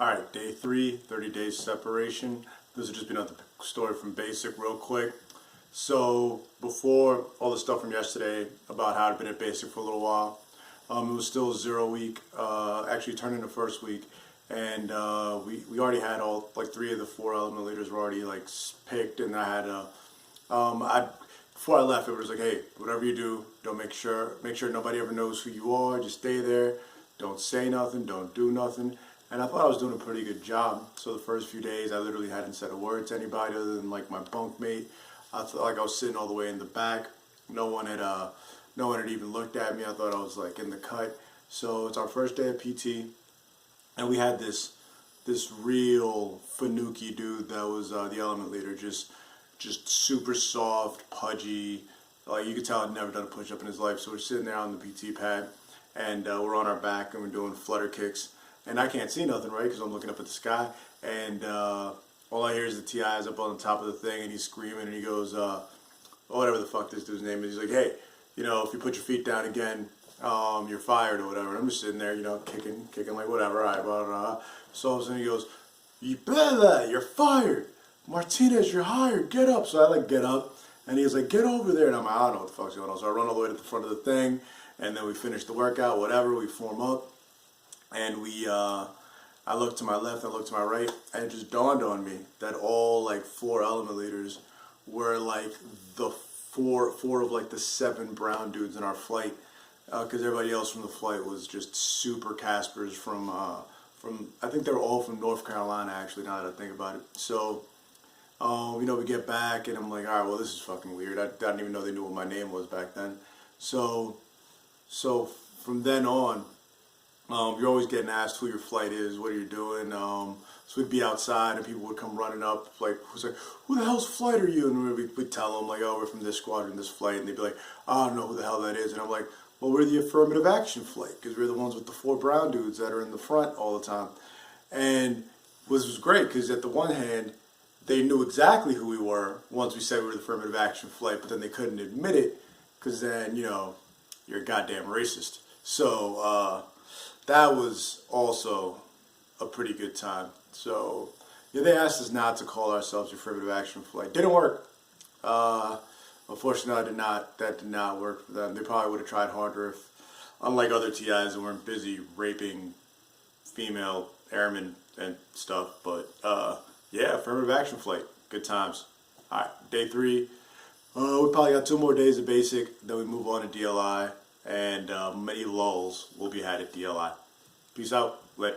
Alright, day 3, 30 days separation. This will just be another story from Basic real quick. So, before all the stuff from yesterday about how I'd been at Basic for a little while, it was still 0 week, actually turned into first week, and we already had all, like 3 of the 4 element leaders were already like picked, and I had, before I left, it was like, hey, whatever you do, don't make sure nobody ever knows who you are, just stay there, don't say nothing, don't do nothing. And I thought I was doing a pretty good job. So the first few days, I literally hadn't said a word to anybody other than like my bunkmate. I felt like I was sitting all the way in the back. No one had even looked at me. I thought I was like in the cut. So it's our first day of PT, and we had this real Fanuki dude that was the element leader, just super soft, pudgy. Like you could tell I'd never done a push-up in his life. So we're sitting there on the PT pad, and we're on our back and we're doing flutter kicks. And I can't see nothing, right, because I'm looking up at the sky. And all I hear is the TI's up on the top of the thing, and he's screaming, and he goes, whatever the fuck this dude's name is. He's like, hey, you know, if you put your feet down again, you're fired or whatever. And I'm just sitting there, you know, kicking like whatever. All right, blah, blah, blah. So all of a sudden he goes, you better, you're fired. Martinez, you're hired. Get up. So I like get up, and he's like, get over there. And I'm like, I don't know what the fuck's going on. So I run all the way to the front of the thing, and then we finish the workout, whatever. We form up. And I looked to my left, I looked to my right, and it just dawned on me that all like 4 element leaders were like the four of like the 7 brown dudes in our flight, because everybody else from the flight was just super Caspers from I think they were all from North Carolina actually. Now that I think about it, so you know, we get back and I'm like, all right, well this is fucking weird. I didn't even know they knew what my name was back then. So from then on. You're always getting asked who your flight is, what are you doing. So we'd be outside and people would come running up, like, who the hell's flight are you? And we'd tell them, like, oh, we're from this squadron, this flight. And they'd be like, I don't know who the hell that is. And I'm like, well, we're the affirmative action flight, because we're the ones with the 4 brown dudes that are in the front all the time. And this was great, because at the one hand, they knew exactly who we were once we said we were the affirmative action flight, but then they couldn't admit it, because then, you know, you're a goddamn racist. So, that was also a pretty good time. So, yeah, they asked us not to call ourselves affirmative action flight. Didn't work. Unfortunately, that did not work for them. They probably would have tried harder if, unlike other TIs that weren't busy raping female airmen and stuff. But, yeah, affirmative action flight. Good times. All right, day 3. We probably got 2 more days of basic. Then we move on to DLI. And many lulls will be had at DLI. Peace out. Lit.